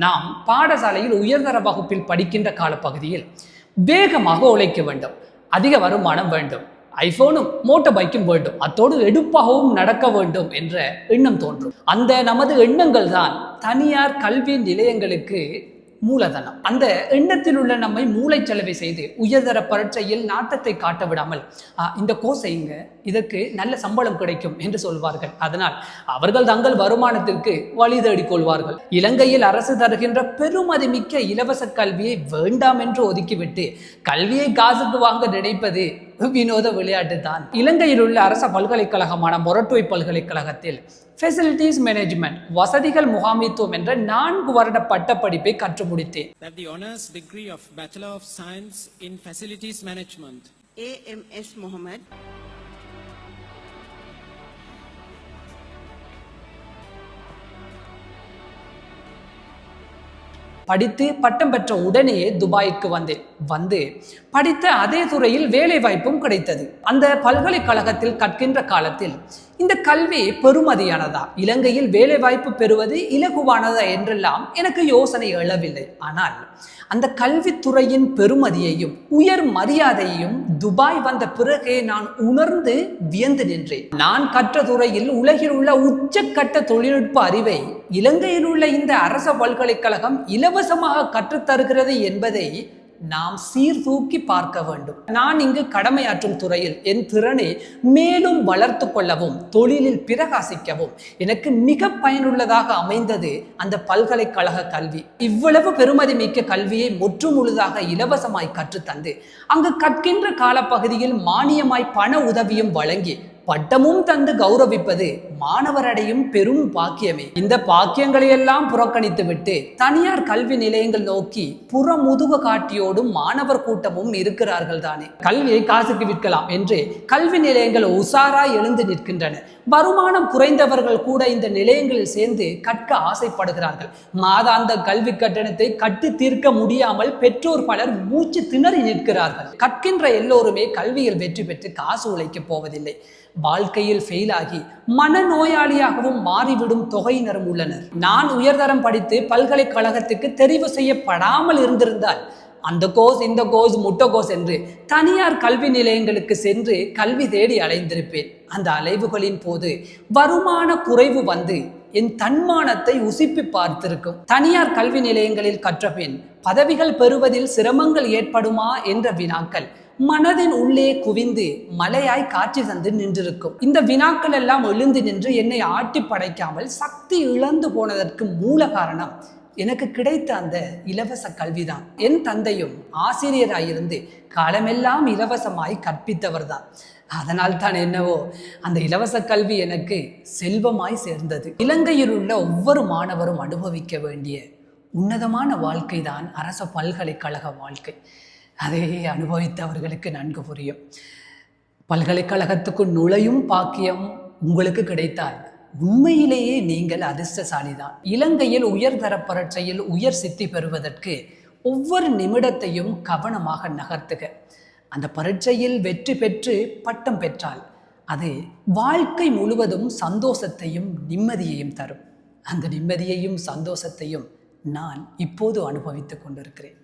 நாம் பாடசாலையில் உயர்தர வகுப்பில் படிக்கின்ற காலப்பகுதியில் வேகமாக உழைக்க வேண்டும், அதிக வருமானம் வேண்டும், ஐபோனும் மோட்டார் பைக்கும் வேண்டும், அத்தோடு எடுப்பாகவும் நடக்க வேண்டும் என்ற எண்ணம் தோன்றும். அந்த நமது எண்ணங்கள் தான் தனியார் கல்வி நிலையங்களுக்கு மூலதனம். அந்த எண்ணத்தில் உள்ள நம்மை மூளைச்சலவை செய்து உயர்தர பரீட்சையில் நாட்டத்தை காட்ட விடாமல் இந்த கோர்ஸ் செய்யுங்க, இதற்கு நல்ல சம்பளம் கிடைக்கும் என்று சொல்வார்கள். அதனால் அவர்கள் தங்கள் வருமானத்திற்கு வழி தேடிக்கொள்வார்கள். இலங்கையில் அரசு தருகின்ற பெருமதி மிக்க இலவச கல்வியை வேண்டாம் என்று ஒதுக்கிவிட்டு கல்வியை காசுக்கு வாங்க நினைப்பது வினோத விளையாட்டு தான். இலங்கையில் உள்ள அரச பல்கலைக்கழகமான மொரட்டுவை பல்கலைக்கழகத்தில் ஃபெசிலிட்டிஸ் மேனேஜ்மெண்ட் வசதிகள் முகாமைத்துவம் என்ற 4 வருட பட்டப்படிப்பை கற்று முடித்தேன். That the honors degree of Bachelor of Science in Facilities Management. AMS Mohammed. படித்து பட்டம் பெற்ற உடனேயே துபாய்க்கு வந்து படித்த அதே துறையில் வேலை வாய்ப்பும் கிடைத்தது. அந்த பல்கலைக்கழகத்தில் கற்கின்ற காலத்தில் இந்த கல்வி பெருமதியானதா, இலங்கையில் வேலை வாய்ப்பு பெறுவது இலகுவானதா என்றெல்லாம் எனக்கு யோசனை எழவில்லை. ஆனால் அந்த கல்வித்துறையின் பெருமதியையும் உயர் மரியாதையையும் துபாய் வந்த பிறகே நான் உணர்ந்து வியந்து நின்றேன். நான் கற்ற துறையில் உலகில் உள்ள உச்சக்கட்ட தொழில்நுட்ப அறிவை இலங்கையில் உள்ள இந்த அரச பல்கலைக்கழகம் இலவசமாக கற்றுத்தருகிறது என்பதை நாம் சீர்தூக்கி பார்க்க வேண்டும். நான் இங்கு கடமையாற்றும் துறையில் என் திறனை மேலும் வளர்த்து கொள்ளவும் தொழிலில் பிரகாசிக்கவும் எனக்கு மிக பயனுள்ளதாக அமைந்தது அந்த பல்கலைக்கழக கல்வி. இவ்வளவு பெருமதி மிக்க கல்வியை முற்றுமுழுதாக இலவசமாய் கற்றுத்தந்து அங்கு கற்கின்ற காலப்பகுதியில் மானியமாய் பண உதவியும் வழங்கி பட்டமும் தந்து கௌரவிப்பது மாணவரடையும் பெரும் பாக்கியமே. இந்த பாக்கியங்களை எல்லாம் புறக்கணித்து விட்டு தனியார் கல்வி நிலையங்கள் நோக்கி புறமுதுக காட்டியோடும் மாணவர் கூட்டமும் இருக்கிறார்கள் தானே. கல்வியை காசுக்கு விற்கலாம் என்று கல்வி நிலையங்கள் உசாராய் எழுந்து நிற்கின்றன. வருமானம் குறைந்தவர்கள் கூட இந்த நிலையங்களில் சேர்ந்து கற்க ஆசைப்படுகிறார்கள். மாதாந்த கல்வி கட்டணத்தை கட்டி தீர்க்க முடியாமல் பெற்றோர் பலர் மூச்சு திணறி நிற்கிறார்கள். கற்கின்ற எல்லோருமே கல்வியில் வெற்றி பெற்று காசு உழைக்க போவதில்லை. வாழ்க்கையில் ஃபெயிலாகி மனநோயாளியாகவும் மாறிவிடும் தொகையினரும் உள்ளனர். நான் உயர்தரம் படித்து பல்கலைக்கழகத்துக்கு தெரிவு செய்யப்படாமல் இருந்திருந்தால் அந்த கோர்ஸ் இந்த கோர்ஸ் முட்டை கோர்ஸ் என்று தனியார் கல்வி நிலையங்களுக்கு சென்று கல்வி தேடி அலைந்திருப்பேன். அந்த அலைவுகளின் போது வருமான குறைவு வந்து என் தன்மானத்தை உசிப்பி பார்த்திருக்கும். தனியார் கல்வி நிலையங்களில் கற்றபின் பதவிகள் பெறுவதில் சிரமங்கள் ஏற்படுமா என்ற வினாக்கள் மனதின் உள்ளே குவிந்து மலையாய் காட்சி தந்து நின்றிருக்கும். இந்த வினாக்கள் எல்லாம் எழுந்து நின்று என்னை ஆட்டி படைக்காமல் சக்தி இழந்து போனதற்கு மூல காரணம் எனக்கு கிடைத்த அந்த இலவச கல்விதான். என் தந்தையும் ஆசிரியராயிருந்து காலமெல்லாம் இலவசமாய் கற்பித்தவர் தான். அதனால் தான் என்னவோ அந்த இலவச கல்வி எனக்கு செல்வமாய் சேர்ந்தது. இலங்கையில் உள்ள ஒவ்வொரு மாணவரும் அனுபவிக்க வேண்டிய உன்னதமான வாழ்க்கை தான் அரச பல்கலைக்கழக வாழ்க்கை. அதை அனுபவித்தவர்களுக்கு நன்கு புரியும். பல்கலைக்கழகத்துக்கு நுழையும் பாக்கியம் உங்களுக்கு கிடைத்தால் உண்மையிலேயே நீங்கள் அதிர்ஷ்டசாலிதான். இலங்கையில் உயர்தர பரீட்சையில் உயர் சித்தி பெறுவதற்கு ஒவ்வொரு நிமிடத்தையும் கவனமாக நகர்த்துக. அந்த பரீட்சையில் வெற்றி பெற்று பட்டம் பெற்றால் அது வாழ்க்கை முழுவதும் சந்தோஷத்தையும் நிம்மதியையும் தரும். அந்த நிம்மதியையும் சந்தோஷத்தையும் நான் இப்போது அனுபவித்துக் கொண்டிருக்கிறேன்.